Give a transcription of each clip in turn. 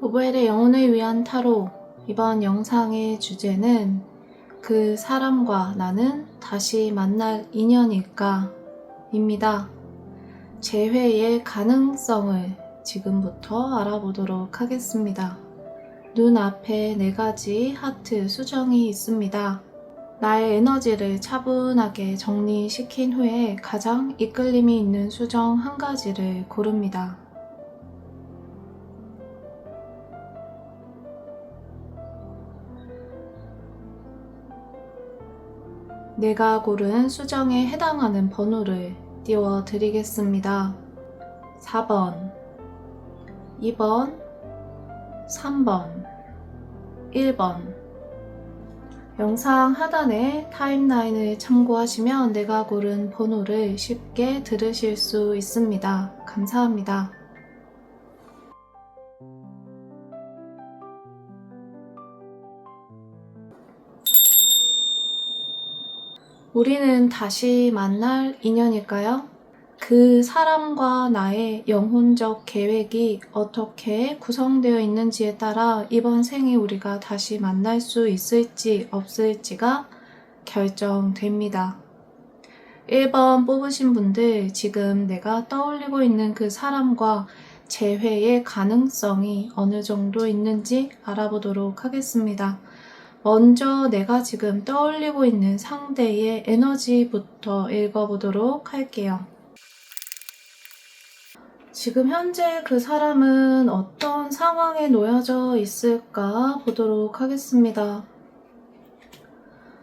오보엘의 영혼을 위한 타로. 이번 영상의 주제는 그 사람과 나는 다시 만날 인연일까? 입니다. 재회의 가능성을 지금부터 알아보도록 하겠습니다. 눈앞에 4가지 하트 수정이 있습니다. 나의 에너지를 차분하게 정리시킨 후에 가장 이끌림이 있는 수정 1가지를 고릅니다. 내가 고른 수정에 해당하는 번호를 띄워드리겠습니다. 4번, 2번, 3번, 1번. 영상 하단에 타임라인을 참고하시면 내가 고른 번호를 쉽게 들으실 수 있습니다. 감사합니다. 우리는 다시 만날 인연일까요? 그 사람과 나의 영혼적 계획이 어떻게 구성되어 있는지에 따라 이번 생에 우리가 다시 만날 수 있을지 없을지가 결정됩니다. 1번 뽑으신 분들, 지금 내가 떠올리고 있는 그 사람과 재회의 가능성이 어느 정도 있는지 알아보도록 하겠습니다. 먼저 내가 지금 떠올리고 있는 상대의 에너지부터 읽어보도록 할게요. 지금 현재 그 사람은 어떤 상황에 놓여져 있을까 보도록 하겠습니다.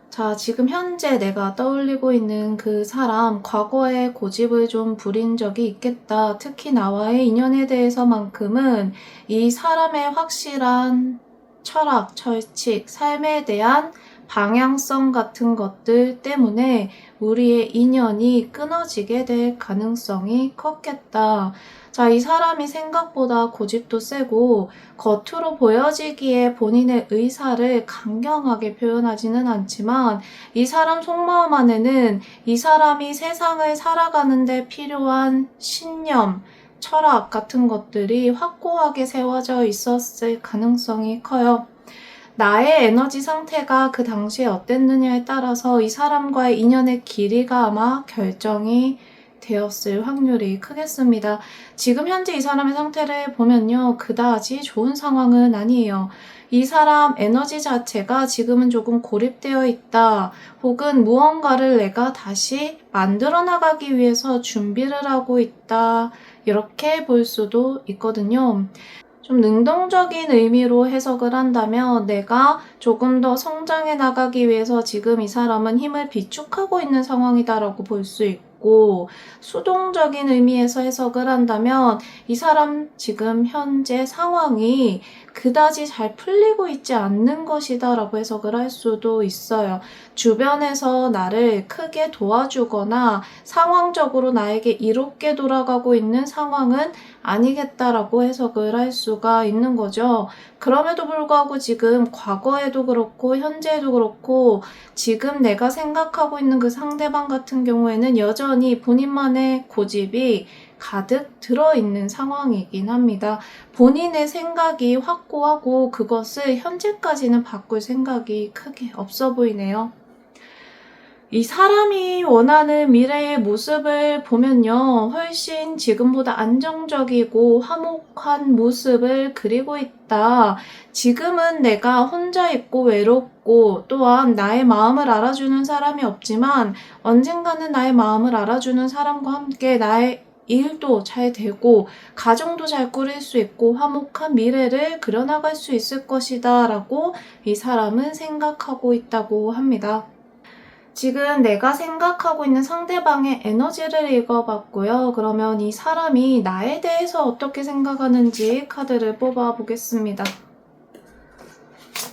자, 지금 현재 내가 떠올리고 있는 그 사람, 과거에 고집을 좀 부린 적이 있겠다. 특히 나와의 인연에 대해서만큼은 이 사람의 확실한 철학, 철칙, 삶에 대한 방향성 같은 것들 때문에 우리의 인연이 끊어지게 될 가능성이 컸겠다. 자, 이 사람이 생각보다 고집도 세고 겉으로 보여지기에 본인의 의사를 강경하게 표현하지는 않지만 이 사람 속마음 안에는 이 사람이 세상을 살아가는 데 필요한 신념, 철학 같은 것들이 확고하게 세워져 있었을 가능성이 커요. 나의 에너지 상태가 그 당시에 어땠느냐에 따라서 이 사람과의 인연의 길이가 아마 결정이 되었을 확률이 크겠습니다. 지금 현재 이 사람의 상태를 보면요, 그다지 좋은 상황은 아니에요. 이 사람 에너지 자체가 지금은 조금 고립되어 있다, 혹은 무언가를 내가 다시 만들어 나가기 위해서 준비를 하고 있다, 이렇게 볼 수도 있거든요. 좀 능동적인 의미로 해석을 한다면 내가 조금 더 성장해 나가기 위해서 지금 이 사람은 힘을 비축하고 있는 상황이다라고 볼 수 있고, 수동적인 의미에서 해석을 한다면 이 사람 지금 현재 상황이 그다지 잘 풀리고 있지 않는 것이다 라고 해석을 할 수도 있어요. 주변에서 나를 크게 도와주거나 상황적으로 나에게 이롭게 돌아가고 있는 상황은 아니겠다라고 해석을 할 수가 있는 거죠. 그럼에도 불구하고 지금 과거에도 그렇고 현재에도 그렇고 지금 내가 생각하고 있는 그 상대방 같은 경우에는 여전히 본인만의 고집이 가득 들어있는 상황이긴 합니다. 본인의 생각이 확고하고 그것을 현재까지는 바꿀 생각이 크게 없어 보이네요. 이 사람이 원하는 미래의 모습을 보면요, 훨씬 지금보다 안정적이고 화목한 모습을 그리고 있다. 지금은 내가 혼자 있고 외롭고 또한 나의 마음을 알아주는 사람이 없지만 언젠가는 나의 마음을 알아주는 사람과 함께 나의 일도 잘 되고 가정도 잘 꾸릴 수 있고 화목한 미래를 그려나갈 수 있을 것이다 라고 이 사람은 생각하고 있다고 합니다. 지금 내가 생각하고 있는 상대방의 에너지를 읽어봤고요. 그러면 이 사람이 나에 대해서 어떻게 생각하는지 카드를 뽑아보겠습니다.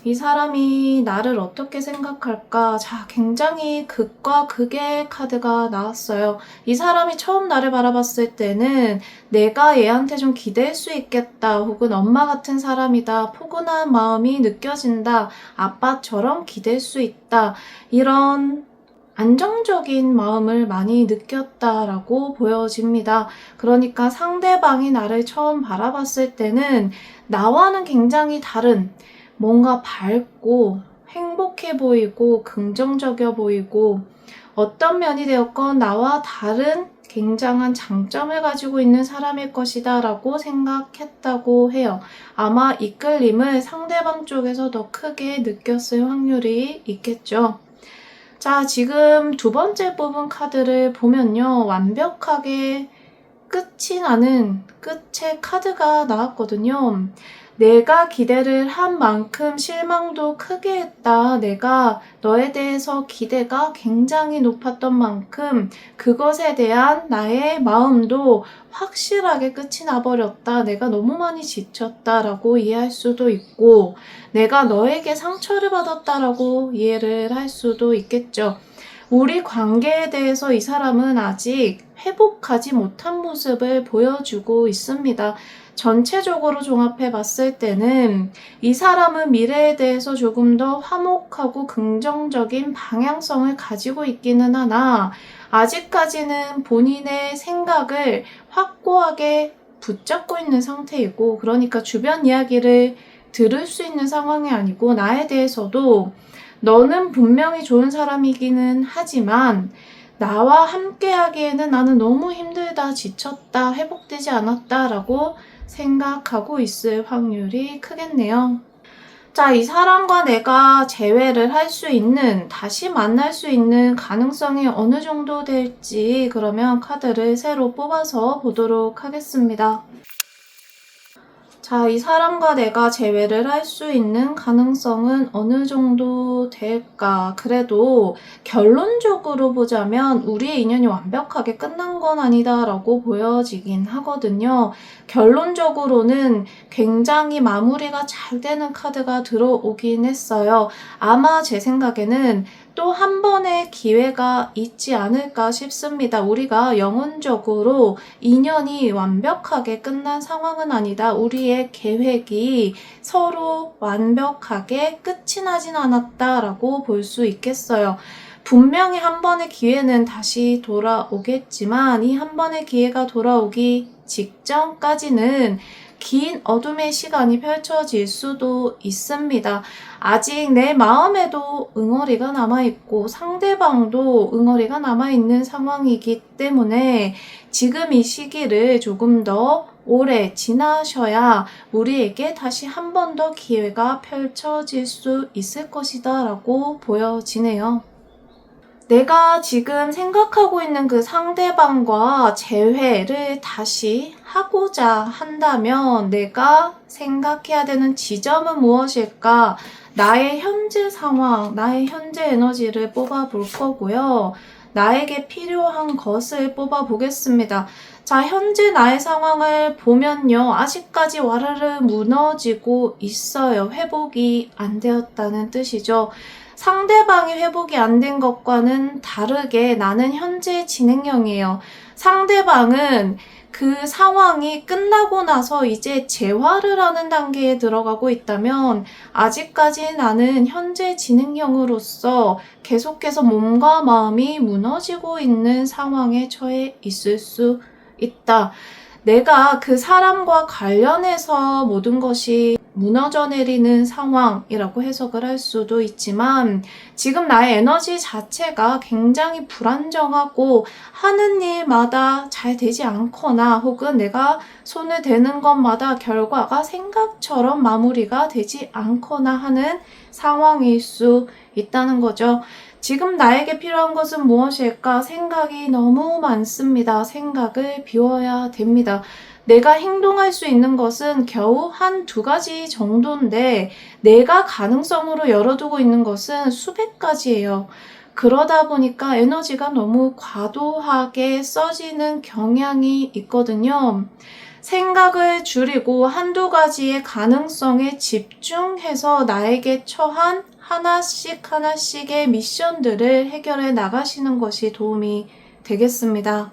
이 사람이 나를 어떻게 생각할까? 자, 굉장히 극과 극의 카드가 나왔어요. 이 사람이 처음 나를 바라봤을 때는 내가 얘한테 좀 기댈 수 있겠다, 혹은 엄마 같은 사람이다, 포근한 마음이 느껴진다, 아빠처럼 기댈 수 있다, 이런 안정적인 마음을 많이 느꼈다라고 보여집니다. 그러니까 상대방이 나를 처음 바라봤을 때는 나와는 굉장히 다른, 뭔가 밝고 행복해 보이고 긍정적이어 보이고, 어떤 면이 되었건 나와 다른 굉장한 장점을 가지고 있는 사람일 것이다 라고 생각했다고 해요. 아마 이끌림을 상대방 쪽에서 더 크게 느꼈을 확률이 있겠죠. 자, 지금 두 번째 뽑은 카드를 보면요, 완벽하게 끝이 나는 끝의 카드가 나왔거든요. 내가 기대를 한 만큼 실망도 크게 했다. 내가 너에 대해서 기대가 굉장히 높았던 만큼 그것에 대한 나의 마음도 확실하게 끝이 나버렸다. 내가 너무 많이 지쳤다라고 이해할 수도 있고, 내가 너에게 상처를 받았다라고 이해를 할 수도 있겠죠. 우리 관계에 대해서 이 사람은 아직 회복하지 못한 모습을 보여주고 있습니다. 전체적으로 종합해 봤을 때는 이 사람은 미래에 대해서 조금 더 화목하고 긍정적인 방향성을 가지고 있기는 하나, 아직까지는 본인의 생각을 확고하게 붙잡고 있는 상태이고, 그러니까 주변 이야기를 들을 수 있는 상황이 아니고, 나에 대해서도 너는 분명히 좋은 사람이기는 하지만 나와 함께 하기에는 나는 너무 힘들다, 지쳤다, 회복되지 않았다 라고 생각하고 있을 확률이 크겠네요. 자, 이 사람과 내가 재회를 할 수 있는, 다시 만날 수 있는 가능성이 어느 정도 될지, 그러면 카드를 새로 뽑아서 보도록 하겠습니다. 자, 이 사람과 내가 재회를 할 수 있는 가능성은 어느 정도 될까? 그래도 결론적으로 보자면 우리의 인연이 완벽하게 끝난 건 아니다라고 보여지긴 하거든요. 결론적으로는 굉장히 마무리가 잘 되는 카드가 들어오긴 했어요. 아마 제 생각에는 또 한 번의 기회가 있지 않을까 싶습니다. 우리가 영혼적으로 인연이 완벽하게 끝난 상황은 아니다. 우리의 계획이 서로 완벽하게 끝이 나진 않았다라고 볼 수 있겠어요. 분명히 한 번의 기회는 다시 돌아오겠지만 이 한 번의 기회가 돌아오기 직전까지는 긴 어둠의 시간이 펼쳐질 수도 있습니다. 아직 내 마음에도 응어리가 남아있고 상대방도 응어리가 남아있는 상황이기 때문에 지금 이 시기를 조금 더 오래 지나셔야 우리에게 다시 한 번 더 기회가 펼쳐질 수 있을 것이다 라고 보여지네요. 내가 지금 생각하고 있는 그 상대방과 재회를 다시 하고자 한다면 내가 생각해야 되는 지점은 무엇일까? 나의 현재 상황, 나의 현재 에너지를 뽑아 볼 거고요. 나에게 필요한 것을 뽑아 보겠습니다. 자, 현재 나의 상황을 보면요. 아직까지 와르르 무너지고 있어요. 회복이 안 되었다는 뜻이죠. 상대방이 회복이 안 된 것과는 다르게 나는 현재 진행형이에요. 상대방은 그 상황이 끝나고 나서 이제 재활을 하는 단계에 들어가고 있다면 아직까지 나는 현재 진행형으로서 계속해서 몸과 마음이 무너지고 있는 상황에 처해 있을 수 있다. 내가 그 사람과 관련해서 모든 것이 무너져 내리는 상황이라고 해석을 할 수도 있지만 지금 나의 에너지 자체가 굉장히 불안정하고 하는 일마다 잘 되지 않거나 혹은 내가 손을 대는 것마다 결과가 생각처럼 마무리가 되지 않거나 하는 상황일 수 있다는 거죠. 지금 나에게 필요한 것은 무엇일까? 생각이 너무 많습니다. 생각을 비워야 됩니다. 내가 행동할 수 있는 것은 겨우 한 두 가지 정도인데 내가 가능성으로 열어두고 있는 것은 수백 가지예요. 그러다 보니까 에너지가 너무 과도하게 써지는 경향이 있거든요. 생각을 줄이고 한두 가지의 가능성에 집중해서 나에게 처한 하나씩의 미션들을 해결해 나가시는 것이 도움이 되겠습니다.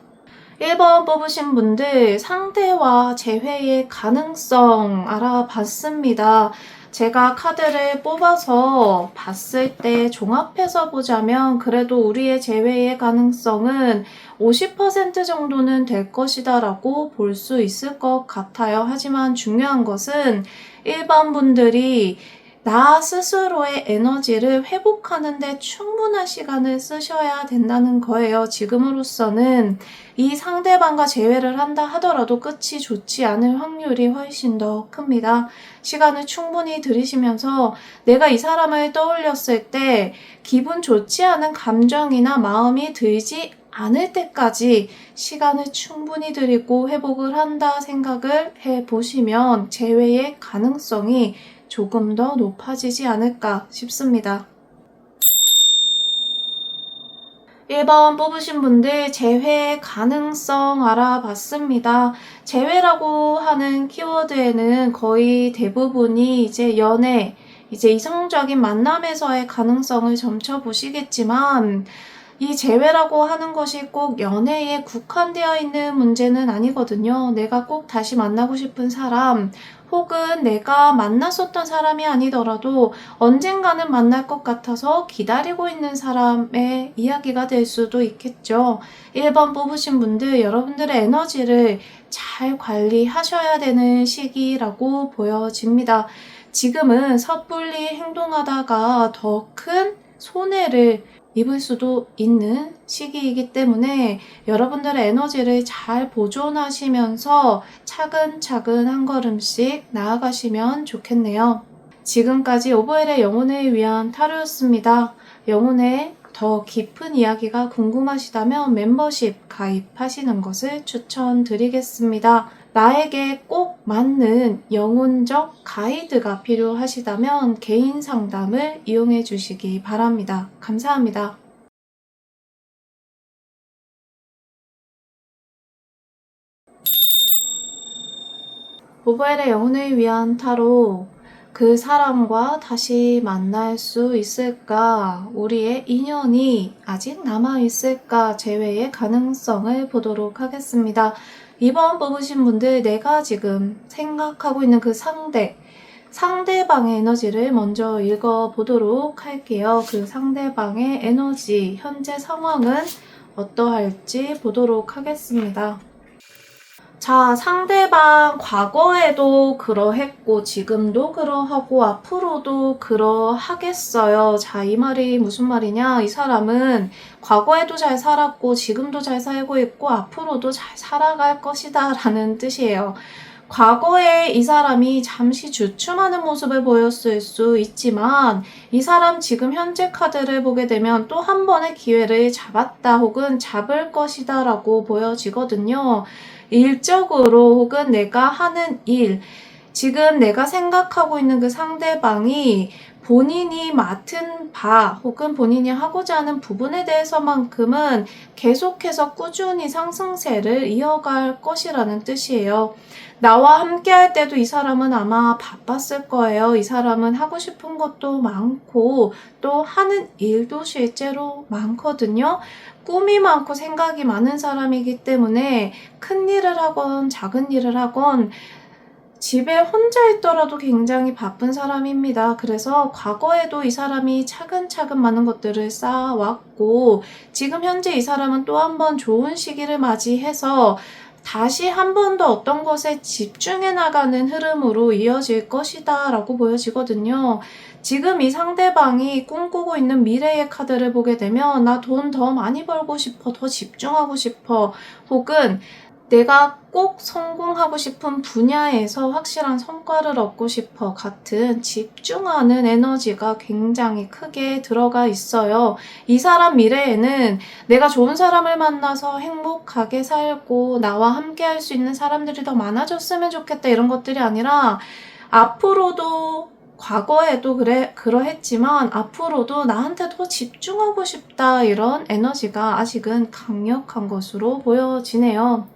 1번 뽑으신 분들 상대와 재회의 가능성 알아봤습니다. 제가 카드를 뽑아서 봤을 때 종합해서 보자면 그래도 우리의 재회의 가능성은 50% 정도는 될 것이다 라고 볼 수 있을 것 같아요. 하지만 중요한 것은 일반 분들이 나 스스로의 에너지를 회복하는 데 충분한 시간을 쓰셔야 된다는 거예요. 지금으로서는 이 상대방과 재회를 한다 하더라도 끝이 좋지 않을 확률이 훨씬 더 큽니다. 시간을 충분히 들이시면서 내가 이 사람을 떠올렸을 때 기분 좋지 않은 감정이나 마음이 들지 않을 때까지 시간을 충분히 들이고 회복을 한다 생각을 해보시면 재회의 가능성이 조금 더 높아지지 않을까 싶습니다. 1번 뽑으신 분들 재회 가능성 알아봤습니다. 재회라고 하는 키워드에는 거의 대부분이 이제 연애, 이제 이성적인 만남에서의 가능성을 점쳐보시겠지만 이 재회라고 하는 것이 꼭 연애에 국한되어 있는 문제는 아니거든요. 내가 꼭 다시 만나고 싶은 사람, 혹은 내가 만났었던 사람이 아니더라도 언젠가는 만날 것 같아서 기다리고 있는 사람의 이야기가 될 수도 있겠죠. 1번 뽑으신 분들, 여러분들의 에너지를 잘 관리하셔야 되는 시기라고 보여집니다. 지금은 섣불리 행동하다가 더 큰 손해를 입을 수도 있는 시기이기 때문에 여러분들의 에너지를 잘 보존하시면서 차근차근 한 걸음씩 나아가시면 좋겠네요. 지금까지 오버헬의 영혼을 위한 타로였습니다. 영혼의 더 깊은 이야기가 궁금하시다면 멤버십 가입하시는 것을 추천드리겠습니다. 나에게 꼭 맞는 영혼적 가이드가 필요하시다면 개인 상담을 이용해 주시기 바랍니다. 감사합니다. 오버헬의 영혼을 위한 타로. 그 사람과 다시 만날 수 있을까? 우리의 인연이 아직 남아있을까? 재회의 가능성을 보도록 하겠습니다. 2번 뽑으신 분들, 내가 지금 생각하고 있는 그 상대방의 에너지를 먼저 읽어보도록 할게요. 그 상대방의 에너지, 현재 상황은 어떠할지 보도록 하겠습니다. 자, 상대방 과거에도 그러했고 지금도 그러하고 앞으로도 그러하겠어요. 자, 이 말이 무슨 말이냐? 이 사람은 과거에도 잘 살았고 지금도 잘 살고 있고 앞으로도 잘 살아갈 것이다 라는 뜻이에요. 과거에 이 사람이 잠시 주춤하는 모습을 보였을 수 있지만 이 사람 지금 현재 카드를 보게 되면 또 한 번의 기회를 잡았다 혹은 잡을 것이다 라고 보여지거든요. 일적으로 혹은 내가 하는 일, 지금 내가 생각하고 있는 그 상대방이 본인이 맡은 바 혹은 본인이 하고자 하는 부분에 대해서만큼은 계속해서 꾸준히 상승세를 이어갈 것이라는 뜻이에요. 나와 함께 할 때도 이 사람은 아마 바빴을 거예요. 이 사람은 하고 싶은 것도 많고 또 하는 일도 실제로 많거든요. 꿈이 많고 생각이 많은 사람이기 때문에 큰 일을 하건 작은 일을 하건 집에 혼자 있더라도 굉장히 바쁜 사람입니다. 그래서 과거에도 이 사람이 차근차근 많은 것들을 쌓아왔고 지금 현재 이 사람은 또 한 번 좋은 시기를 맞이해서 다시 한 번 더 어떤 것에 집중해 나가는 흐름으로 이어질 것이다 라고 보여지거든요. 지금 이 상대방이 꿈꾸고 있는 미래의 카드를 보게 되면 나 돈 더 많이 벌고 싶어, 더 집중하고 싶어, 혹은 내가 꼭 성공하고 싶은 분야에서 확실한 성과를 얻고 싶어 같은 집중하는 에너지가 굉장히 크게 들어가 있어요. 이 사람 미래에는 내가 좋은 사람을 만나서 행복하게 살고 나와 함께 할 수 있는 사람들이 더 많아졌으면 좋겠다 이런 것들이 아니라 앞으로도 과거에도 그러했지만 앞으로도 나한테 더 집중하고 싶다 이런 에너지가 아직은 강력한 것으로 보여지네요.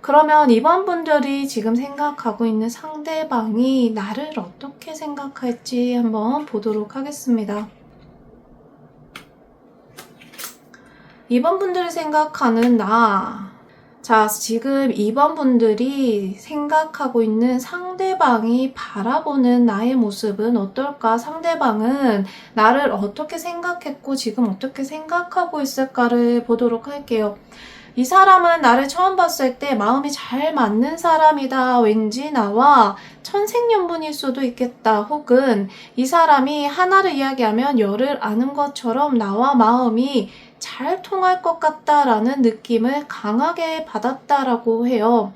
그러면 이번 분들이 지금 생각하고 있는 상대방이 나를 어떻게 생각할지 한번 보도록 하겠습니다. 이번 분들이 생각하는 나. 자, 지금 2번 분들이 생각하고 있는 상대방이 바라보는 나의 모습은 어떨까? 상대방은 나를 어떻게 생각했고 지금 어떻게 생각하고 있을까를 보도록 할게요. 이 사람은 나를 처음 봤을 때 마음이 잘 맞는 사람이다. 왠지 나와 천생연분일 수도 있겠다. 혹은 이 사람이 하나를 이야기하면 열을 아는 것처럼 나와 마음이 잘 통할 것 같다라는 느낌을 강하게 받았다라고 해요.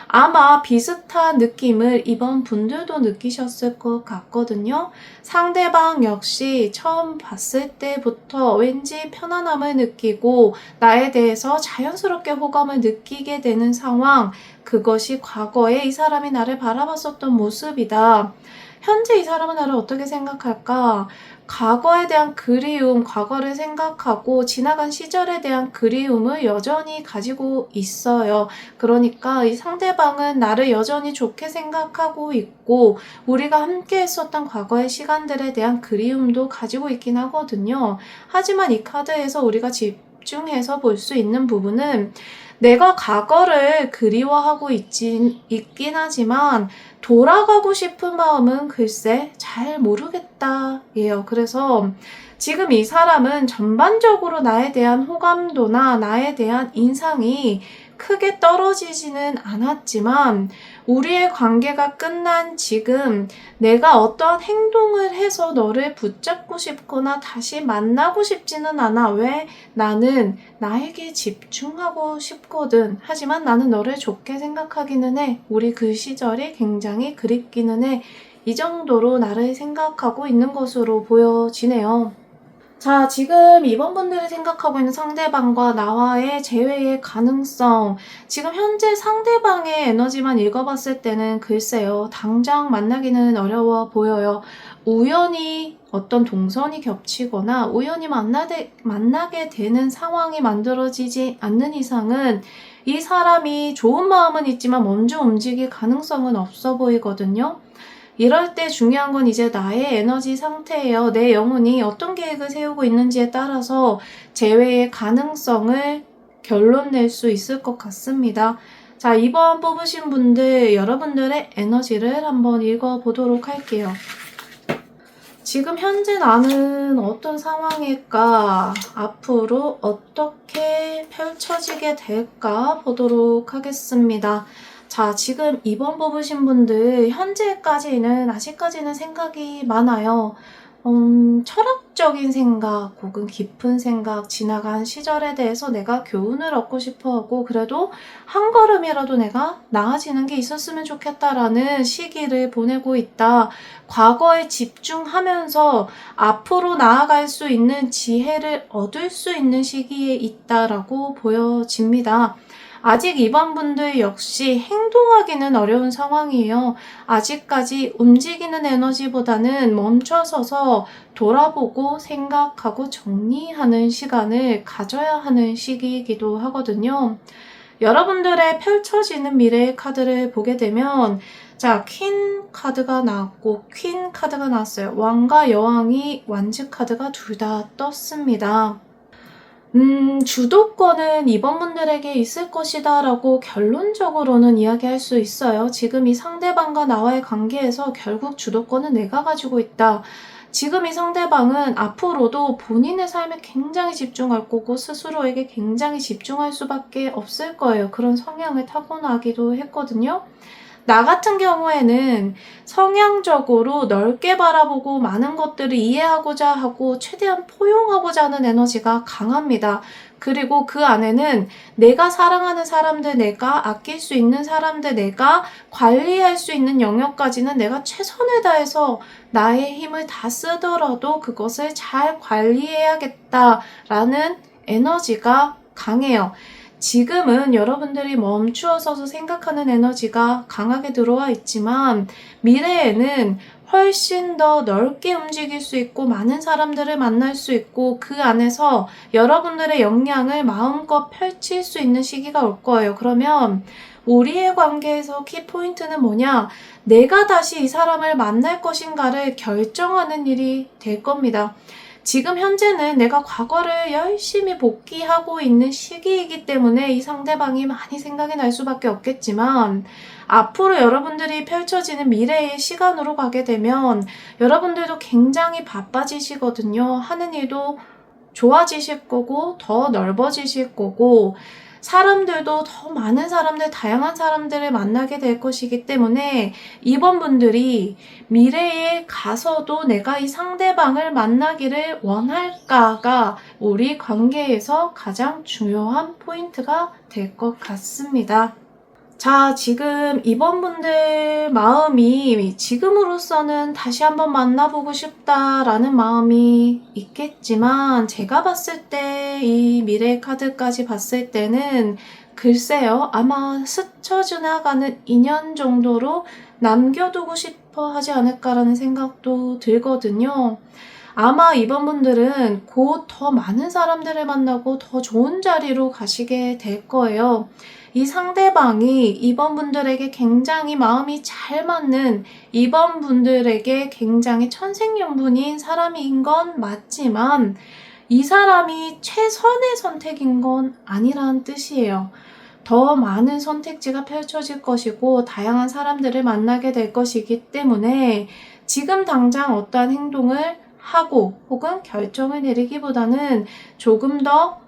아마 비슷한 느낌을 이번 분들도 느끼셨을 것 같거든요. 상대방 역시 처음 봤을 때부터 왠지 편안함을 느끼고 나에 대해서 자연스럽게 호감을 느끼게 되는 상황, 그것이 과거에 이 사람이 나를 바라봤었던 모습이다. 현재 이 사람은 나를 어떻게 생각할까? 과거에 대한 그리움, 과거를 생각하고 지나간 시절에 대한 그리움을 여전히 가지고 있어요. 그러니까 이 상대방은 나를 여전히 좋게 생각하고 있고 우리가 함께 했었던 과거의 시간들에 대한 그리움도 가지고 있긴 하거든요. 하지만 이 카드에서 우리가 집중해서 볼 수 있는 부분은 내가 과거를 그리워하고 있긴 하지만 돌아가고 싶은 마음은 글쎄 잘 모르겠다 예요. 그래서 지금 이 사람은 전반적으로 나에 대한 호감도나 나에 대한 인상이 크게 떨어지지는 않았지만 우리의 관계가 끝난 지금 내가 어떤 행동을 해서 너를 붙잡고 싶거나 다시 만나고 싶지는 않아. 왜? 나는 나에게 집중하고 싶거든. 하지만 나는 너를 좋게 생각하기는 해. 우리 그 시절이 굉장히 그립기는 해. 이 정도로 나를 생각하고 있는 것으로 보여지네요. 자, 지금 이번 분들이 생각하고 있는 상대방과 나와의 재회의 가능성. 지금 현재 상대방의 에너지만 읽어봤을 때는 글쎄요, 당장 만나기는 어려워 보여요. 우연히 어떤 동선이 겹치거나 우연히 만나게 되는 상황이 만들어지지 않는 이상은 이 사람이 좋은 마음은 있지만 먼저 움직일 가능성은 없어 보이거든요. 이럴 때 중요한 건 이제 나의 에너지 상태예요. 내 영혼이 어떤 계획을 세우고 있는지에 따라서 재회의 가능성을 결론 낼 수 있을 것 같습니다. 자, 2번 뽑으신 분들, 여러분들의 에너지를 한번 읽어보도록 할게요. 지금 현재 나는 어떤 상황일까? 앞으로 어떻게 펼쳐지게 될까? 보도록 하겠습니다. 자, 지금 2번 뽑으신 분들 현재까지는 아직까지는 생각이 많아요. 철학적인 생각 혹은 깊은 생각, 지나간 시절에 대해서 내가 교훈을 얻고 싶어 하고 그래도 한 걸음이라도 내가 나아지는 게 있었으면 좋겠다라는 시기를 보내고 있다. 과거에 집중하면서 앞으로 나아갈 수 있는 지혜를 얻을 수 있는 시기에 있다라고 보여집니다. 아직 이번 분들 역시 행동하기는 어려운 상황이에요. 아직까지 움직이는 에너지보다는 멈춰서서 돌아보고 생각하고 정리하는 시간을 가져야 하는 시기이기도 하거든요. 여러분들의 펼쳐지는 미래의 카드를 보게 되면 자, 퀸 카드가 나왔고 퀸 카드가 나왔어요. 왕과 여왕이 완즈 카드가 둘 다 떴습니다. 주도권은 이번 분들에게 있을 것이다 라고 결론적으로는 이야기할 수 있어요. 지금 이 상대방과 나와의 관계에서 결국 주도권은 내가 가지고 있다. 지금 이 상대방은 앞으로도 본인의 삶에 굉장히 집중할 거고 스스로에게 굉장히 집중할 수밖에 없을 거예요. 그런 성향을 타고나기도 했거든요. 나 같은 경우에는 성향적으로 넓게 바라보고 많은 것들을 이해하고자 하고 최대한 포용하고자 하는 에너지가 강합니다. 그리고 그 안에는 내가 사랑하는 사람들, 내가 아낄 수 있는 사람들, 내가 관리할 수 있는 영역까지는 내가 최선을 다해서 나의 힘을 다 쓰더라도 그것을 잘 관리해야겠다라는 에너지가 강해요. 지금은 여러분들이 멈추어서서 생각하는 에너지가 강하게 들어와 있지만 미래에는 훨씬 더 넓게 움직일 수 있고 많은 사람들을 만날 수 있고 그 안에서 여러분들의 역량을 마음껏 펼칠 수 있는 시기가 올 거예요. 그러면 우리의 관계에서 키포인트는 뭐냐? 내가 다시 이 사람을 만날 것인가를 결정하는 일이 될 겁니다. 지금 현재는 내가 과거를 열심히 복귀하고 있는 시기이기 때문에 이 상대방이 많이 생각이 날 수밖에 없겠지만, 앞으로 여러분들이 펼쳐지는 미래의 시간으로 가게 되면 여러분들도 굉장히 바빠지시거든요. 하는 일도 좋아지실 거고 더 넓어지실 거고, 사람들도 더 많은 사람들, 다양한 사람들을 만나게 될 것이기 때문에 이번 분들이 미래에 가서도 내가 이 상대방을 만나기를 원할까가 우리 관계에서 가장 중요한 포인트가 될 것 같습니다. 자, 지금 이번 분들 마음이 지금으로서는 다시 한번 만나보고 싶다라는 마음이 있겠지만, 제가 봤을 때 이 미래 카드까지 봤을 때는 글쎄요, 아마 스쳐 지나가는 인연 정도로 남겨두고 싶어 하지 않을까라는 생각도 들거든요. 아마 이번 분들은 곧 더 많은 사람들을 만나고 더 좋은 자리로 가시게 될 거예요. 이 상대방이 이번 분들에게 굉장히 마음이 잘 맞는, 이번 분들에게 굉장히 천생연분인 사람인 건 맞지만 이 사람이 최선의 선택인 건 아니라는 뜻이에요. 더 많은 선택지가 펼쳐질 것이고 다양한 사람들을 만나게 될 것이기 때문에 지금 당장 어떠한 행동을 하고 혹은 결정을 내리기보다는 조금 더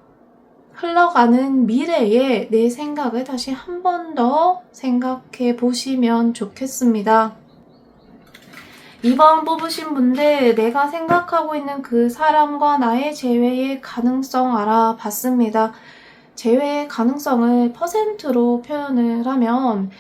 흘러가는 미래에 내 생각을 다시 한 번 더 생각해 보시면 좋겠습니다. 2번 뽑으신 분들, 내가 생각하고 있는 그 사람과 나의 재회의 가능성 알아봤습니다. 재회의 가능성을 퍼센트로 표현을 하면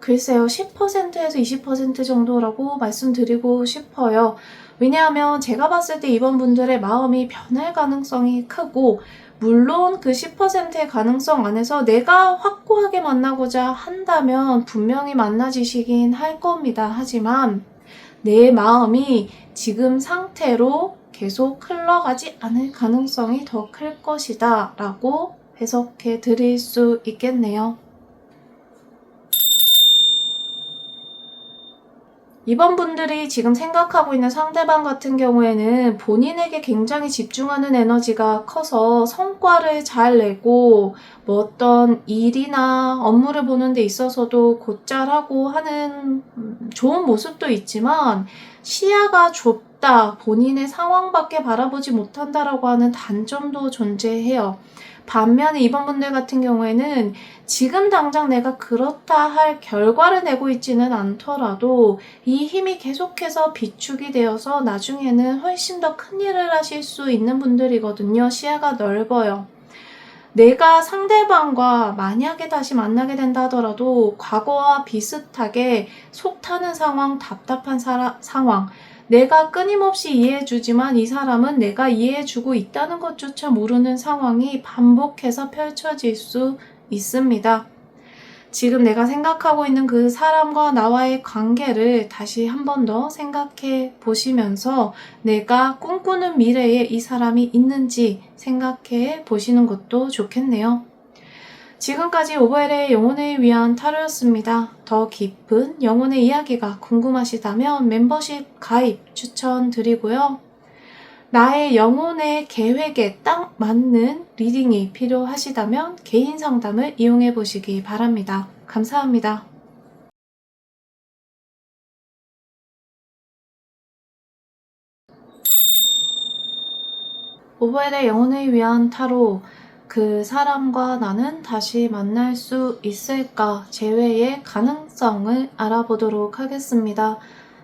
글쎄요, 10%에서 20% 정도라고 말씀드리고 싶어요. 왜냐하면 제가 봤을 때 이번 분들의 마음이 변할 가능성이 크고, 물론 그 10%의 가능성 안에서 내가 확고하게 만나고자 한다면 분명히 만나지시긴 할 겁니다. 하지만 내 마음이 지금 상태로 계속 흘러가지 않을 가능성이 더 클 것이다 라고 해석해 드릴 수 있겠네요. 이번 분들이 지금 생각하고 있는 상대방 같은 경우에는 본인에게 굉장히 집중하는 에너지가 커서 성과를 잘 내고 뭐 어떤 일이나 업무를 보는 데 있어서도 곧잘하고 하는 좋은 모습도 있지만, 시야가 좁다, 본인의 상황밖에 바라보지 못한다라고 하는 단점도 존재해요. 반면에 이번 분들 같은 경우에는 지금 당장 내가 그렇다 할 결과를 내고 있지는 않더라도 이 힘이 계속해서 비축이 되어서 나중에는 훨씬 더 큰 일을 하실 수 있는 분들이거든요. 시야가 넓어요. 내가 상대방과 만약에 다시 만나게 된다 하더라도 과거와 비슷하게 속 타는 상황, 답답한 상황, 내가 끊임없이 이해해주지만 이 사람은 내가 이해해주고 있다는 것조차 모르는 상황이 반복해서 펼쳐질 수 있습니다. 지금 내가 생각하고 있는 그 사람과 나와의 관계를 다시 한 번 더 생각해 보시면서 내가 꿈꾸는 미래에 이 사람이 있는지 생각해 보시는 것도 좋겠네요. 지금까지 오버엘의 영혼을 위한 타로였습니다. 더 깊은 영혼의 이야기가 궁금하시다면 멤버십 가입 추천드리고요. 나의 영혼의 계획에 딱 맞는 리딩이 필요하시다면 개인 상담을 이용해 보시기 바랍니다. 감사합니다. 오버엘의 영혼을 위한 타로, 그 사람과 나는 다시 만날 수 있을까? 재회의 가능성을 알아보도록 하겠습니다.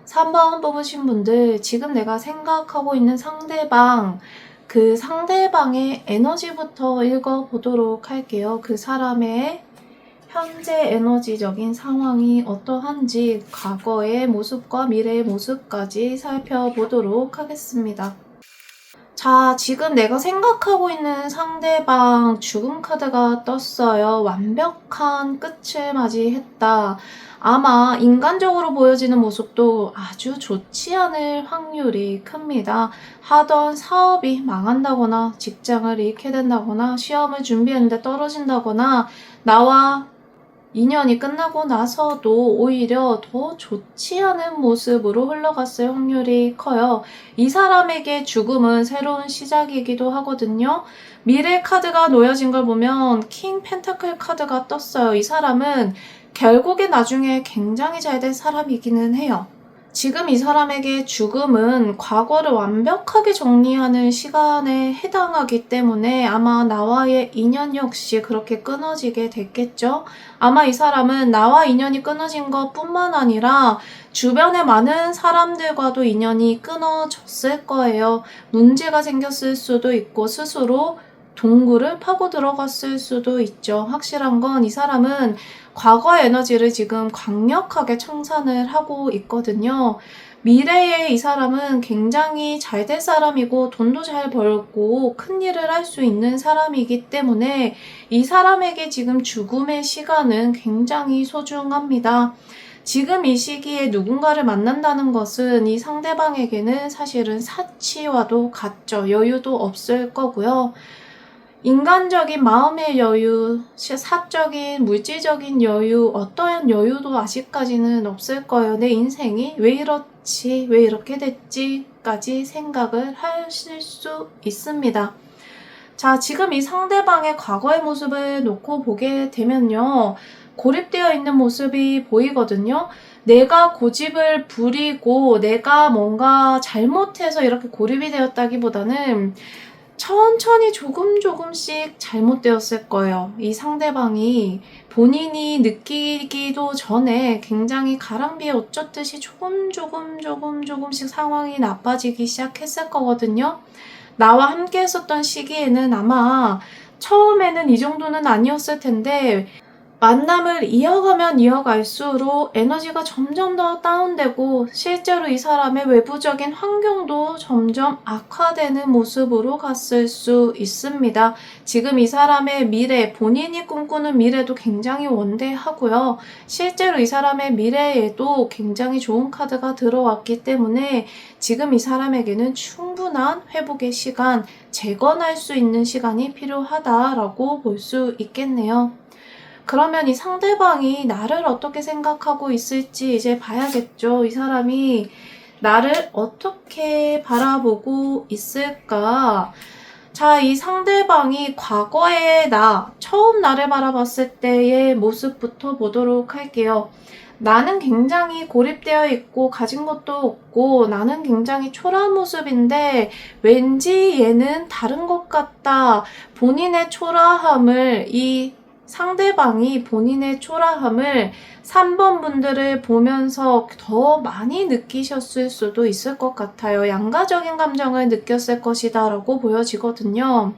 3번 뽑으신 분들, 지금 내가 생각하고 있는 상대방, 그 상대방의 에너지부터 읽어보도록 할게요. 그 사람의 현재 에너지적인 상황이 어떠한지 과거의 모습과 미래의 모습까지 살펴보도록 하겠습니다. 자, 지금 내가 생각하고 있는 상대방 죽음 카드가 떴어요. 완벽한 끝을 맞이했다. 아마 인간적으로 보여지는 모습도 아주 좋지 않을 확률이 큽니다. 하던 사업이 망한다거나 직장을 잃게 된다거나 시험을 준비했는데 떨어진다거나 나와 인연이 끝나고 나서도 오히려 더 좋지 않은 모습으로 흘러갔을 확률이 커요. 이 사람에게 죽음은 새로운 시작이기도 하거든요. 미래 카드가 놓여진 걸 보면 킹 펜타클 카드가 떴어요. 이 사람은 결국에 나중에 굉장히 잘 될 사람이기는 해요. 지금 이 사람에게 죽음은 과거를 완벽하게 정리하는 시간에 해당하기 때문에 아마 나와의 인연 역시 그렇게 끊어지게 됐겠죠. 아마 이 사람은 나와 인연이 끊어진 것 뿐만 아니라 주변의 많은 사람들과도 인연이 끊어졌을 거예요. 문제가 생겼을 수도 있고 스스로 동굴을 파고 들어갔을 수도 있죠. 확실한 건 이 사람은 과거의 에너지를 지금 강력하게 청산을 하고 있거든요. 미래에 이 사람은 굉장히 잘 될 사람이고 돈도 잘 벌고 큰 일을 할 수 있는 사람이기 때문에 이 사람에게 지금 죽음의 시간은 굉장히 소중합니다. 지금 이 시기에 누군가를 만난다는 것은 이 상대방에게는 사실은 사치와도 같죠. 여유도 없을 거고요. 인간적인 마음의 여유, 사적인, 물질적인 여유, 어떠한 여유도 아직까지는 없을 거예요. 내 인생이 왜 이렇지, 왜 이렇게 됐지까지 생각을 하실 수 있습니다. 자, 지금 이 상대방의 과거의 모습을 놓고 보게 되면요. 고립되어 있는 모습이 보이거든요. 내가 고집을 부리고 내가 뭔가 잘못해서 이렇게 고립이 되었다기보다는 천천히 조금씩 잘못되었을 거예요. 이 상대방이 본인이 느끼기도 전에 굉장히 가랑비에 옷 젖듯이 조금씩 상황이 나빠지기 시작했을 거거든요. 나와 함께 했었던 시기에는 아마 처음에는 이 정도는 아니었을 텐데 만남을 이어가면 이어갈수록 에너지가 점점 더 다운되고 실제로 이 사람의 외부적인 환경도 점점 악화되는 모습으로 갔을 수 있습니다. 지금 이 사람의 미래, 본인이 꿈꾸는 미래도 굉장히 원대하고요. 실제로 이 사람의 미래에도 굉장히 좋은 카드가 들어왔기 때문에 지금 이 사람에게는 충분한 회복의 시간, 재건할 수 있는 시간이 필요하다라고 볼 수 있겠네요. 그러면 이 상대방이 나를 어떻게 생각하고 있을지 이제 봐야겠죠. 이 사람이 나를 어떻게 바라보고 있을까? 자, 이 상대방이 과거의 처음 나를 바라봤을 때의 모습부터 보도록 할게요. 나는 굉장히 고립되어 있고 가진 것도 없고 나는 굉장히 초라한 모습인데 왠지 얘는 다른 것 같다. 본인의 초라함을 상대방이 본인의 초라함을 3번 분들을 보면서 더 많이 느끼셨을 수도 있을 것 같아요. 양가적인 감정을 느꼈을 것이다 라고 보여지거든요.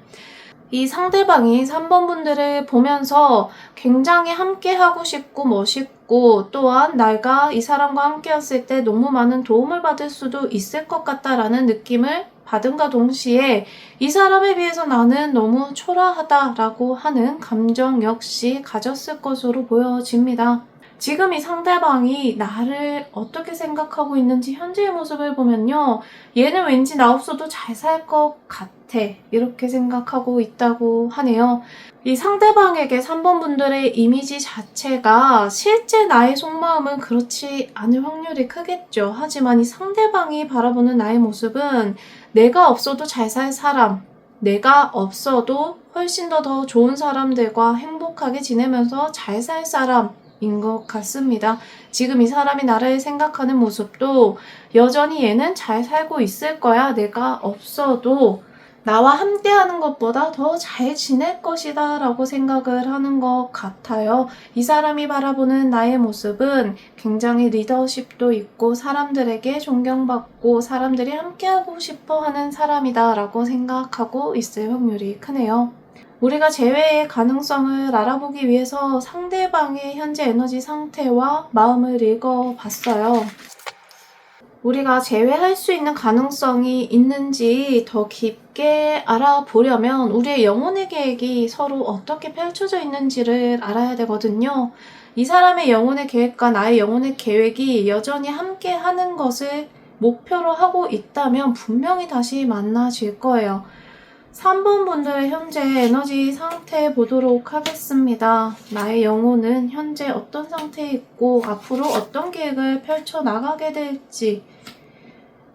이 상대방이 3번 분들을 보면서 굉장히 함께 하고 싶고 멋있고 또한 내가 이 사람과 함께였을 때 너무 많은 도움을 받을 수도 있을 것 같다라는 느낌을 받음과 동시에 이 사람에 비해서 나는 너무 초라하다라고 하는 감정 역시 가졌을 것으로 보여집니다. 지금 이 상대방이 나를 어떻게 생각하고 있는지 현재의 모습을 보면요. 얘는 왠지 나 없어도 잘 살 것 같아. 이렇게 생각하고 있다고 하네요. 이 상대방에게 3번 분들의 이미지 자체가 실제 나의 속마음은 그렇지 않을 확률이 크겠죠. 하지만 이 상대방이 바라보는 나의 모습은 내가 없어도 잘 살 사람, 내가 없어도 훨씬 더 좋은 사람들과 행복하게 지내면서 잘 살 사람, 인 것 같습니다. 지금 이 사람이 나를 생각하는 모습도 여전히 얘는 잘 살고 있을 거야. 내가 없어도 나와 함께 하는 것보다 더 잘 지낼 것이다 라고 생각을 하는 것 같아요. 이 사람이 바라보는 나의 모습은 굉장히 리더십도 있고 사람들에게 존경받고 사람들이 함께하고 싶어 하는 사람이다 라고 생각하고 있을 확률이 크네요. 우리가 재회의 가능성을 알아보기 위해서 상대방의 현재 에너지 상태와 마음을 읽어봤어요. 우리가 재회할 수 있는 가능성이 있는지 더 깊게 알아보려면 우리의 영혼의 계획이 서로 어떻게 펼쳐져 있는지를 알아야 되거든요. 이 사람의 영혼의 계획과 나의 영혼의 계획이 여전히 함께 하는 것을 목표로 하고 있다면 분명히 다시 만나질 거예요. 3번 분들의 현재 에너지 상태 보도록 하겠습니다. 나의 영혼은 현재 어떤 상태에 있고 앞으로 어떤 계획을 펼쳐나가게 될지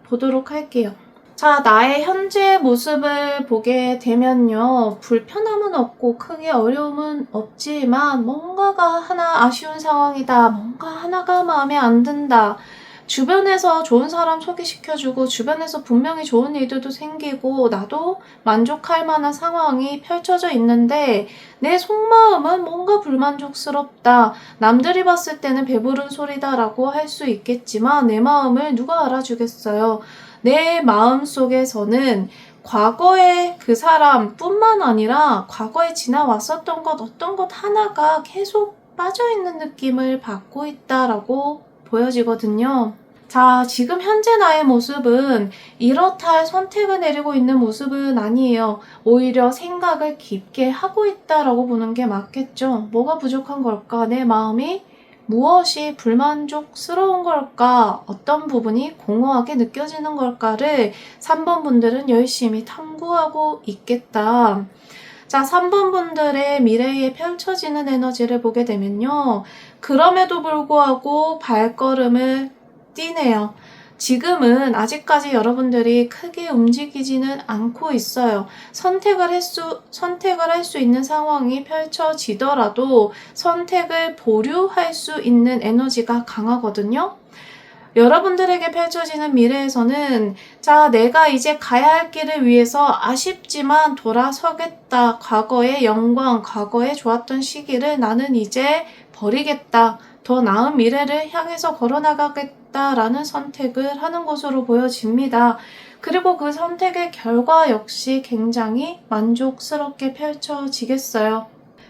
보도록 할게요. 자, 나의 현재 모습을 보게 되면요. 불편함은 없고 크게 어려움은 없지만 뭔가가 하나 아쉬운 상황이다. 뭔가 하나가 마음에 안 든다. 주변에서 좋은 사람 소개시켜주고 주변에서 분명히 좋은 일들도 생기고 나도 만족할 만한 상황이 펼쳐져 있는데 내 속마음은 뭔가 불만족스럽다. 남들이 봤을 때는 배부른 소리다라고 할 수 있겠지만 내 마음을 누가 알아주겠어요. 내 마음 속에서는 과거의 그 사람뿐만 아니라 과거에 지나왔었던 것 어떤 것 하나가 계속 빠져있는 느낌을 받고 있다라고 보여지거든요. 자, 지금 현재 나의 모습은 이렇다 할 선택을 내리고 있는 모습은 아니에요. 오히려 생각을 깊게 하고 있다라고 보는 게 맞겠죠. 뭐가 부족한 걸까? 내 마음이 무엇이 불만족스러운 걸까? 어떤 부분이 공허하게 느껴지는 걸까를 3번 분들은 열심히 탐구하고 있겠다. 자, 3번 분들의 미래에 펼쳐지는 에너지를 보게 되면요. 그럼에도 불구하고 발걸음을 뛰네요. 지금은 아직까지 여러분들이 크게 움직이지는 않고 있어요. 선택을 할 수 있는 상황이 펼쳐지더라도 선택을 보류할 수 있는 에너지가 강하거든요. 여러분들에게 펼쳐지는 미래에서는 자, 내가 이제 가야 할 길을 위해서 아쉽지만 돌아서겠다. 과거의 영광, 과거의 좋았던 시기를 나는 이제 버리겠다. 더 나은 미래를 향해서 걸어나가겠다라는 선택을 하는 것으로 보여집니다. 그리고 그 선택의 결과 역시 굉장히 만족스럽게 펼쳐지겠어요.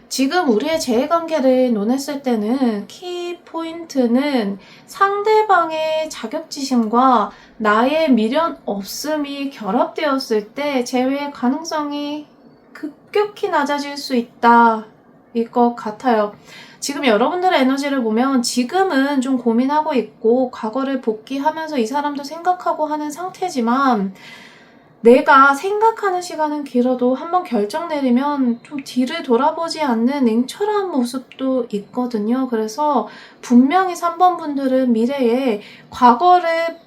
지금 우리의 재해관계를 논했을 때는 키포인트는 상대방의 자격지심과 나의 미련 없음이 결합되었을 때 재회의 가능성이 급격히 낮아질 수 있다. 일 것 같아요. 지금 여러분들의 에너지를 보면 지금은 좀 고민하고 있고 과거를 복귀하면서 이 사람도 생각하고 하는 상태지만 내가 생각하는 시간은 길어도 한번 결정 내리면 좀 뒤를 돌아보지 않는 냉철한 모습도 있거든요. 그래서 분명히 3번 분들은 미래에 과거를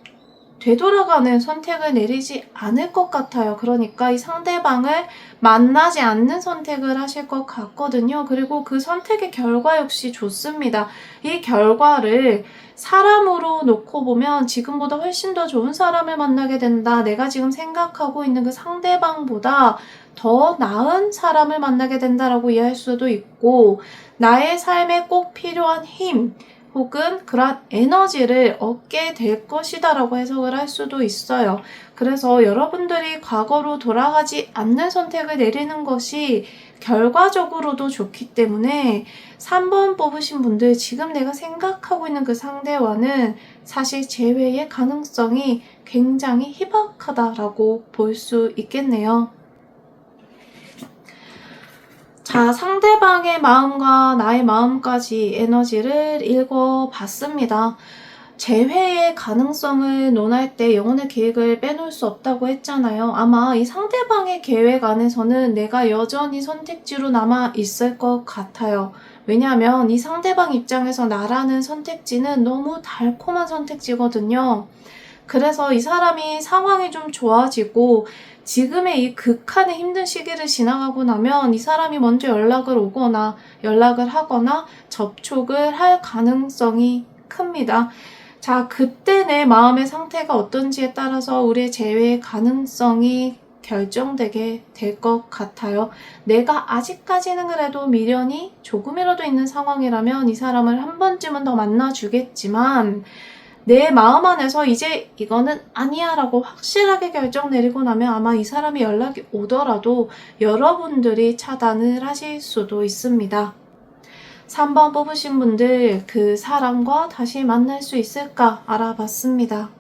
되돌아가는 선택을 내리지 않을 것 같아요. 그러니까 이 상대방을 만나지 않는 선택을 하실 것 같거든요. 그리고 그 선택의 결과 역시 좋습니다. 이 결과를 사람으로 놓고 보면 지금보다 훨씬 더 좋은 사람을 만나게 된다. 내가 지금 생각하고 있는 그 상대방보다 더 나은 사람을 만나게 된다라고 이해할 수도 있고 나의 삶에 꼭 필요한 힘 혹은 그런 에너지를 얻게 될 것이다 라고 해석을 할 수도 있어요. 그래서 여러분들이 과거로 돌아가지 않는 선택을 내리는 것이 결과적으로도 좋기 때문에 3번 뽑으신 분들 지금 내가 생각하고 있는 그 상대와는 사실 재회의 가능성이 굉장히 희박하다라고 볼 수 있겠네요. 자, 상대방의 마음과 나의 마음까지 에너지를 읽어봤습니다. 재회의 가능성을 논할 때 영혼의 계획을 빼놓을 수 없다고 했잖아요. 아마 이 상대방의 계획 안에서는 내가 여전히 선택지로 남아 있을 것 같아요. 왜냐하면 이 상대방 입장에서 나라는 선택지는 너무 달콤한 선택지거든요. 그래서 이 사람이 상황이 좀 좋아지고 지금의 이 극한의 힘든 시기를 지나가고 나면 이 사람이 먼저 연락을 오거나 연락을 하거나 접촉을 할 가능성이 큽니다. 자, 그때 내 마음의 상태가 어떤지에 따라서 우리의 재회의 가능성이 결정되게 될 것 같아요. 내가 아직까지는 그래도 미련이 조금이라도 있는 상황이라면 이 사람을 한 번쯤은 더 만나주겠지만 내 마음 안에서 이제 이거는 아니야 라고 확실하게 결정 내리고 나면 아마 이 사람이 연락이 오더라도 여러분들이 차단을 하실 수도 있습니다. 3번 뽑으신 분들 그 사람과 다시 만날 수 있을까 알아봤습니다.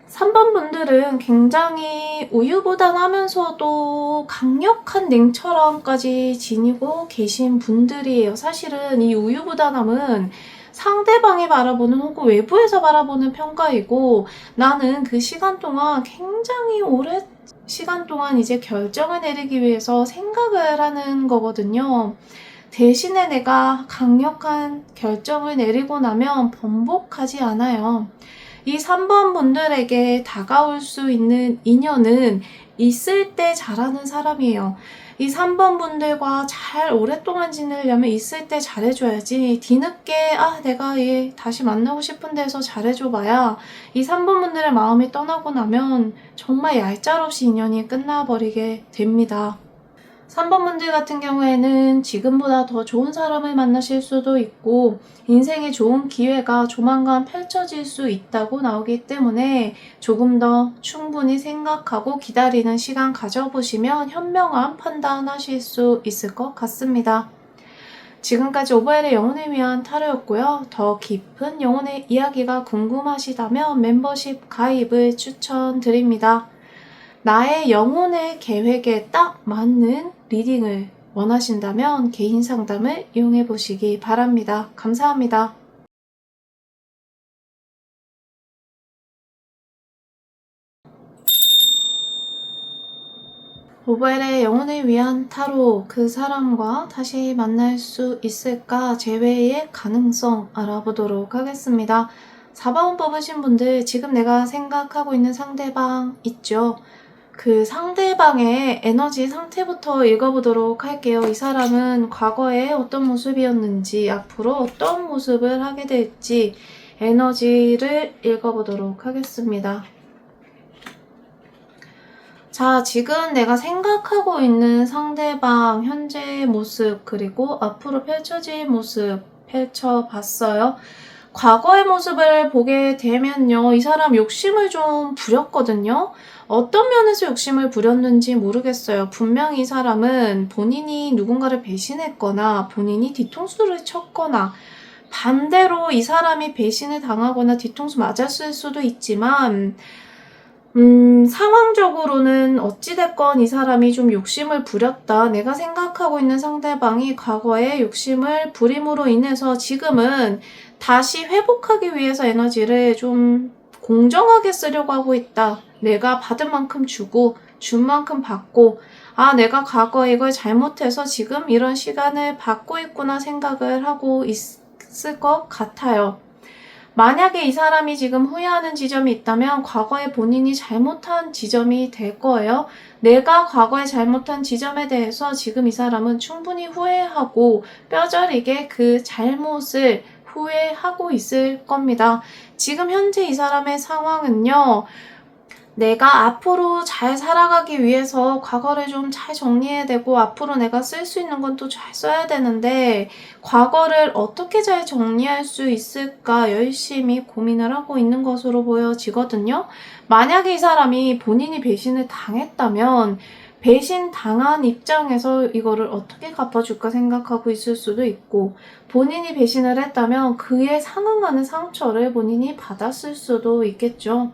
3번 분들은 굉장히 우유부단하면서도 강력한 냉철함까지 지니고 계신 분들이에요. 사실은 이 우유부단함은 상대방이 바라보는 혹은 외부에서 바라보는 평가이고, 나는 그 시간 동안 굉장히 오래 시간 동안 이제 결정을 내리기 위해서 생각을 하는 거거든요. 대신에 내가 강력한 결정을 내리고 나면 번복하지 않아요. 이 3번 분들에게 다가올 수 있는 인연은 있을 때 잘하는 사람이에요. 이 3번 분들과 잘 오랫동안 지내려면 있을 때 잘해줘야지, 뒤늦게 내가 얘 다시 만나고 싶은데 해서 잘해줘봐야 이 3번 분들의 마음이 떠나고 나면 정말 얄짤없이 인연이 끝나버리게 됩니다. 3번 분들 같은 경우에는 지금보다 더 좋은 사람을 만나실 수도 있고, 인생의 좋은 기회가 조만간 펼쳐질 수 있다고 나오기 때문에 조금 더 충분히 생각하고 기다리는 시간 가져보시면 현명한 판단하실 수 있을 것 같습니다. 지금까지 오버엘의 영혼을 위한 타로였고요. 더 깊은 영혼의 이야기가 궁금하시다면 멤버십 가입을 추천드립니다. 나의 영혼의 계획에 딱 맞는 리딩을 원하신다면 개인 상담을 이용해 보시기 바랍니다. 감사합니다. 오벨의 영혼을 위한 타로, 그 사람과 다시 만날 수 있을까 재회의 가능성 알아보도록 하겠습니다. 4번 뽑으신 분들, 지금 내가 생각하고 있는 상대방 있죠? 그 상대방의 에너지 상태부터 읽어보도록 할게요. 이 사람은 과거에 어떤 모습이었는지, 앞으로 어떤 모습을 하게 될지 에너지를 읽어보도록 하겠습니다. 자, 지금 내가 생각하고 있는 상대방 현재의 모습, 그리고 앞으로 펼쳐질 모습 펼쳐봤어요. 과거의 모습을 보게 되면요, 이 사람 욕심을 좀 부렸거든요. 어떤 면에서 욕심을 부렸는지 모르겠어요. 분명히 이 사람은 본인이 누군가를 배신했거나 본인이 뒤통수를 쳤거나, 반대로 이 사람이 배신을 당하거나 뒤통수 맞았을 수도 있지만, 상황적으로는 어찌됐건 이 사람이 좀 욕심을 부렸다. 내가 생각하고 있는 상대방이 과거에 욕심을 부림으로 인해서 지금은 다시 회복하기 위해서 에너지를 좀 공정하게 쓰려고 하고 있다. 내가 받은 만큼 주고 준 만큼 받고, 내가 과거에 이걸 잘못해서 지금 이런 시간을 받고 있구나 생각을 하고 있을 것 같아요. 만약에 이 사람이 지금 후회하는 지점이 있다면 과거에 본인이 잘못한 지점이 될 거예요. 내가 과거에 잘못한 지점에 대해서 지금 이 사람은 충분히 후회하고 뼈저리게 그 잘못을 후회하고 있을 겁니다. 지금 현재 이 사람의 상황은요, 내가 앞으로 잘 살아가기 위해서 과거를 좀 잘 정리해야 되고, 앞으로 내가 쓸 수 있는 건 또 잘 써야 되는데, 과거를 어떻게 잘 정리할 수 있을까 열심히 고민을 하고 있는 것으로 보여지거든요. 만약에 이 사람이 본인이 배신을 당했다면 배신 당한 입장에서 이거를 어떻게 갚아줄까 생각하고 있을 수도 있고, 본인이 배신을 했다면 그에 상응하는 상처를 본인이 받았을 수도 있겠죠.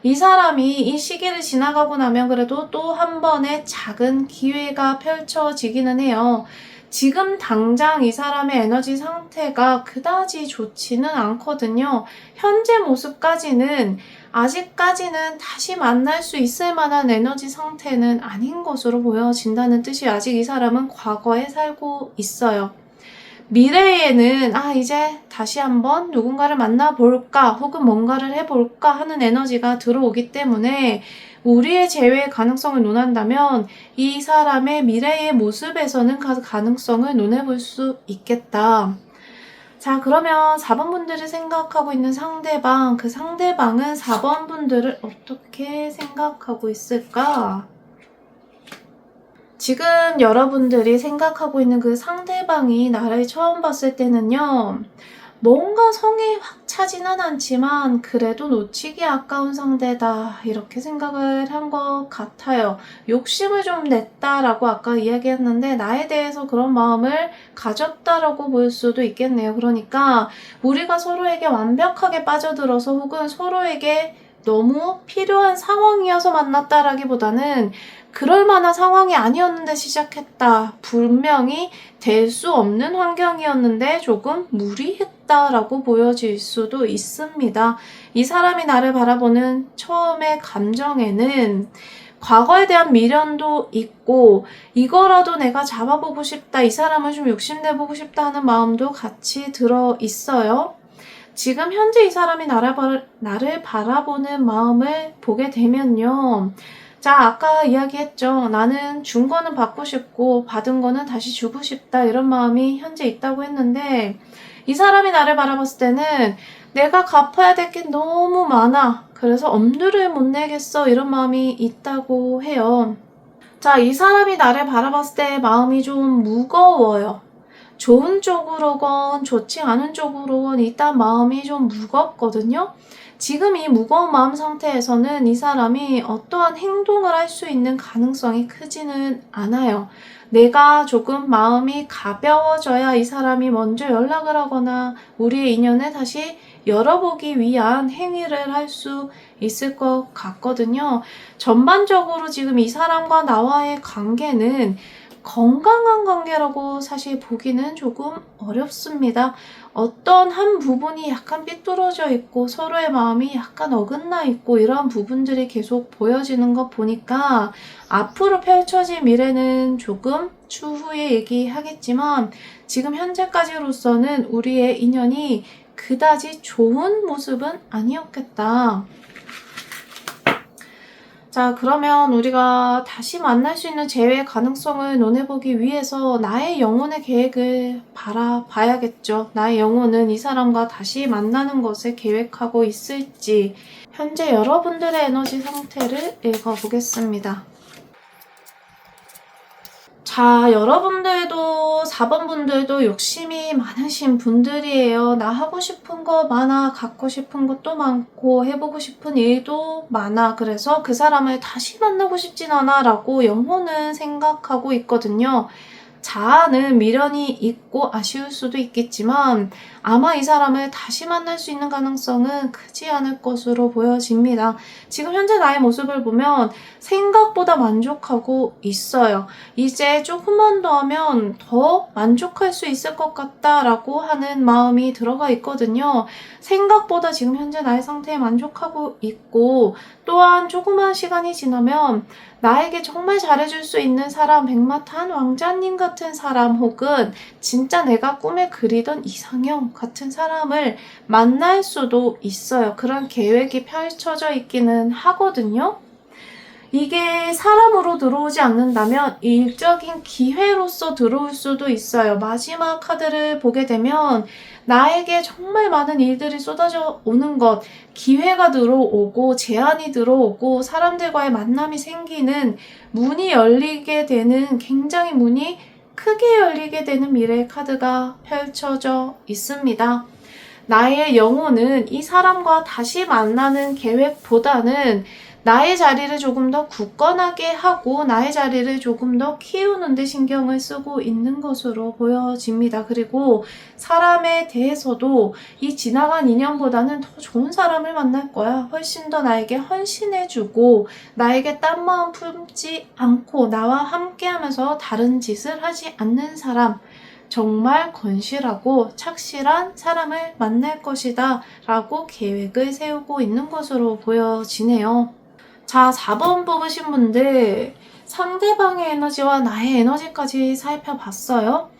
이 사람이 이 시기를 지나가고 나면 그래도 또 한 번의 작은 기회가 펼쳐지기는 해요. 지금 당장 이 사람의 에너지 상태가 그다지 좋지는 않거든요. 현재 모습까지는, 아직까지는 다시 만날 수 있을 만한 에너지 상태는 아닌 것으로 보여진다는 뜻이, 아직 이 사람은 과거에 살고 있어요. 미래에는 이제 다시 한번 누군가를 만나볼까 혹은 뭔가를 해볼까 하는 에너지가 들어오기 때문에, 우리의 재회의 가능성을 논한다면 이 사람의 미래의 모습에서는 그 가능성을 논해볼 수 있겠다. 자, 그러면 4번 분들이 생각하고 있는 상대방, 그 상대방은 4번 분들을 어떻게 생각하고 있을까? 지금 여러분들이 생각하고 있는 그 상대방이 나를 처음 봤을 때는요, 뭔가 성이 확 차지는 않지만 그래도 놓치기 아까운 상대다, 이렇게 생각을 한 것 같아요. 욕심을 좀 냈다라고 아까 이야기했는데 나에 대해서 그런 마음을 가졌다라고 볼 수도 있겠네요. 그러니까 우리가 서로에게 완벽하게 빠져들어서 혹은 서로에게 너무 필요한 상황이어서 만났다라기보다는 그럴 만한 상황이 아니었는데 시작했다. 분명히 될 수 없는 환경이었는데 조금 무리했다. 있다라고 보여질 수도 있습니다. 이 사람이 나를 바라보는 처음의 감정에는 과거에 대한 미련도 있고 이거라도 내가 잡아보고 싶다, 이 사람을 좀 욕심내보고 싶다 하는 마음도 같이 들어 있어요. 지금 현재 이 사람이 나를 바라보는 마음을 보게 되면요. 자, 아까 이야기했죠. 나는 준 거는 받고 싶고 받은 거는 다시 주고 싶다, 이런 마음이 현재 있다고 했는데, 이 사람이 나를 바라봤을 때는 내가 갚아야 될 게 너무 많아, 그래서 엄두를 못 내겠어, 이런 마음이 있다고 해요. 자, 이 사람이 나를 바라봤을 때 마음이 좀 무거워요. 좋은 쪽으로건 좋지 않은 쪽으로건 일단 마음이 좀 무겁거든요. 지금 이 무거운 마음 상태에서는 이 사람이 어떠한 행동을 할 수 있는 가능성이 크지는 않아요. 내가 조금 마음이 가벼워져야 이 사람이 먼저 연락을 하거나 우리의 인연을 다시 열어보기 위한 행위를 할 수 있을 것 같거든요. 전반적으로 지금 이 사람과 나와의 관계는 건강한 관계라고 사실 보기는 조금 어렵습니다. 어떤 한 부분이 약간 삐뚤어져 있고 서로의 마음이 약간 어긋나 있고 이러한 부분들이 계속 보여지는 것 보니까 앞으로 펼쳐질 미래는 조금 추후에 얘기하겠지만 지금 현재까지로서는 우리의 인연이 그다지 좋은 모습은 아니었겠다. 자, 그러면 우리가 다시 만날 수 있는 재회 가능성을 논해보기 위해서 나의 영혼의 계획을 바라봐야겠죠. 나의 영혼은 이 사람과 다시 만나는 것을 계획하고 있을지, 현재 여러분들의 에너지 상태를 읽어보겠습니다. 자, 여러분들도 4번 분들도 욕심이 많으신 분들이에요. 나 하고 싶은 거 많아, 갖고 싶은 것도 많고 해보고 싶은 일도 많아. 그래서 그 사람을 다시 만나고 싶진 않아 라고 영혼은 생각하고 있거든요. 자아는 미련이 있고 아쉬울 수도 있겠지만 아마 이 사람을 다시 만날 수 있는 가능성은 크지 않을 것으로 보여집니다. 지금 현재 나의 모습을 보면 생각보다 만족하고 있어요. 이제 조금만 더 하면 더 만족할 수 있을 것 같다라고 하는 마음이 들어가 있거든요. 생각보다 지금 현재 나의 상태에 만족하고 있고, 또한 조그만 시간이 지나면 나에게 정말 잘해줄 수 있는 사람, 백마탄 왕자님 같은 사람, 혹은 진짜 내가 꿈에 그리던 이상형 같은 사람을 만날 수도 있어요. 그런 계획이 펼쳐져 있기는 하거든요. 이게 사람으로 들어오지 않는다면 일적인 기회로서 들어올 수도 있어요. 마지막 카드를 보게 되면 나에게 정말 많은 일들이 쏟아져 오는 것, 기회가 들어오고 제안이 들어오고 사람들과의 만남이 생기는, 문이 열리게 되는, 굉장히 문이 크게 열리게 되는 미래의 카드가 펼쳐져 있습니다. 나의 영혼은 이 사람과 다시 만나는 계획보다는 나의 자리를 조금 더 굳건하게 하고 나의 자리를 조금 더 키우는 데 신경을 쓰고 있는 것으로 보여집니다. 그리고 사람에 대해서도 이 지나간 인연보다는 더 좋은 사람을 만날 거야. 훨씬 더 나에게 헌신해주고 나에게 딴 마음 품지 않고 나와 함께하면서 다른 짓을 하지 않는 사람, 정말 건실하고 착실한 사람을 만날 것이다 라고 계획을 세우고 있는 것으로 보여지네요. 자, 4번 뽑으신 분들, 상대방의 에너지와 나의 에너지까지 살펴봤어요.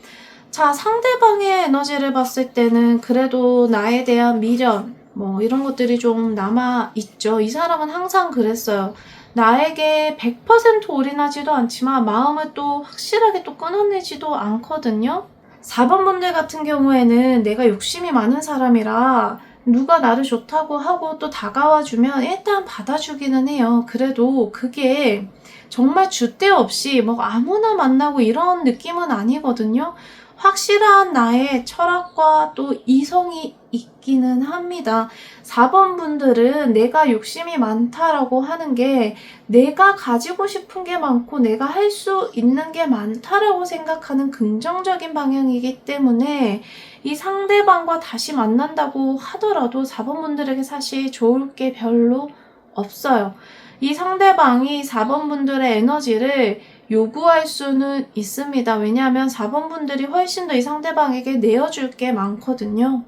자, 상대방의 에너지를 봤을 때는 그래도 나에 대한 미련, 이런 것들이 좀 남아있죠. 이 사람은 항상 그랬어요. 나에게 100% 올인하지도 않지만 마음을 또 확실하게 또 끊어내지도 않거든요. 4번 분들 같은 경우에는 내가 욕심이 많은 사람이라 누가 나를 좋다고 하고 또 다가와주면 일단 받아주기는 해요. 그래도 그게 정말 줏대 없이 아무나 만나고 이런 느낌은 아니거든요. 확실한 나의 철학과 또 이성이 있기는 합니다. 4번 분들은 내가 욕심이 많다라고 하는 게 내가 가지고 싶은 게 많고 내가 할 수 있는 게 많다라고 생각하는 긍정적인 방향이기 때문에 이 상대방과 다시 만난다고 하더라도 4번 분들에게 사실 좋을 게 별로 없어요. 이 상대방이 4번 분들의 에너지를 요구할 수는 있습니다. 왜냐하면 4번 분들이 훨씬 더 이 상대방에게 내어줄 게 많거든요.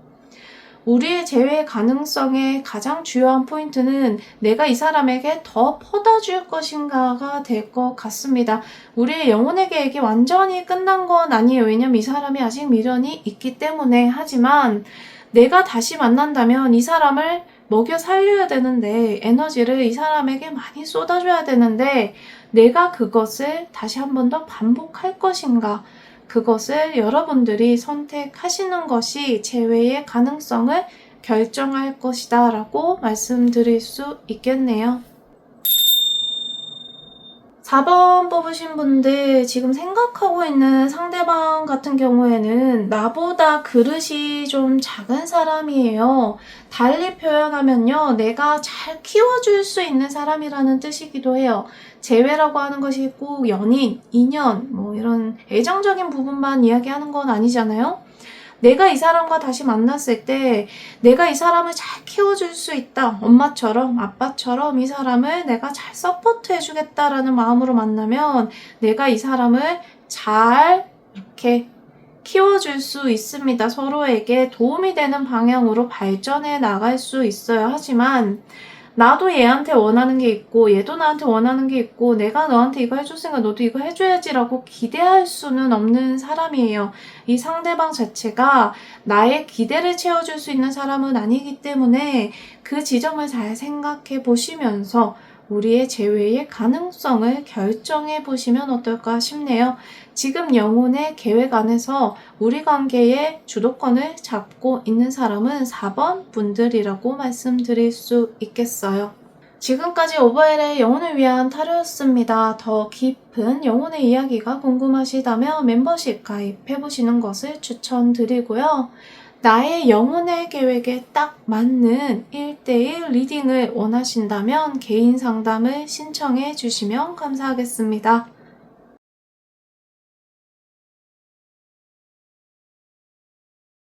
우리의 재회 가능성의 가장 주요한 포인트는 내가 이 사람에게 더 퍼다줄 것인가가 될 것 같습니다. 우리의 영혼의 계획이 완전히 끝난 건 아니에요. 왜냐면 이 사람이 아직 미련이 있기 때문에. 하지만 내가 다시 만난다면 이 사람을 먹여 살려야 되는데, 에너지를 이 사람에게 많이 쏟아줘야 되는데, 내가 그것을 다시 한 번 더 반복할 것인가? 그것을 여러분들이 선택하시는 것이 재회의 가능성을 결정할 것이다 라고 말씀드릴 수 있겠네요. 4번 뽑으신 분들, 지금 생각하고 있는 상대방 같은 경우에는 나보다 그릇이 좀 작은 사람이에요. 달리 표현하면요, 내가 잘 키워줄 수 있는 사람이라는 뜻이기도 해요. 재회라고 하는 것이 꼭 연인, 인연, 뭐 이런 애정적인 부분만 이야기하는 건 아니잖아요. 내가 이 사람과 다시 만났을 때 내가 이 사람을 잘 키워줄 수 있다. 엄마처럼, 아빠처럼 이 사람을 내가 잘 서포트 해주겠다라는 마음으로 만나면 내가 이 사람을 잘 이렇게 키워줄 수 있습니다. 서로에게 도움이 되는 방향으로 발전해 나갈 수 있어요. 하지만 나도 얘한테 원하는 게 있고 얘도 나한테 원하는 게 있고 내가 너한테 이거 해줬으니까 너도 이거 해줘야지라고 기대할 수는 없는 사람이에요. 이 상대방 자체가 나의 기대를 채워줄 수 있는 사람은 아니기 때문에 그 지점을 잘 생각해 보시면서 우리의 재회의 가능성을 결정해 보시면 어떨까 싶네요. 지금 영혼의 계획 안에서 우리 관계의 주도권을 잡고 있는 사람은 4번 분들이라고 말씀드릴 수 있겠어요. 지금까지 오버엘의 영혼을 위한 타로였습니다. 더 깊은 영혼의 이야기가 궁금하시다면 멤버십 가입해보시는 것을 추천드리고요. 나의 영혼의 계획에 딱 맞는 1대1 리딩을 원하신다면 개인 상담을 신청해 주시면 감사하겠습니다.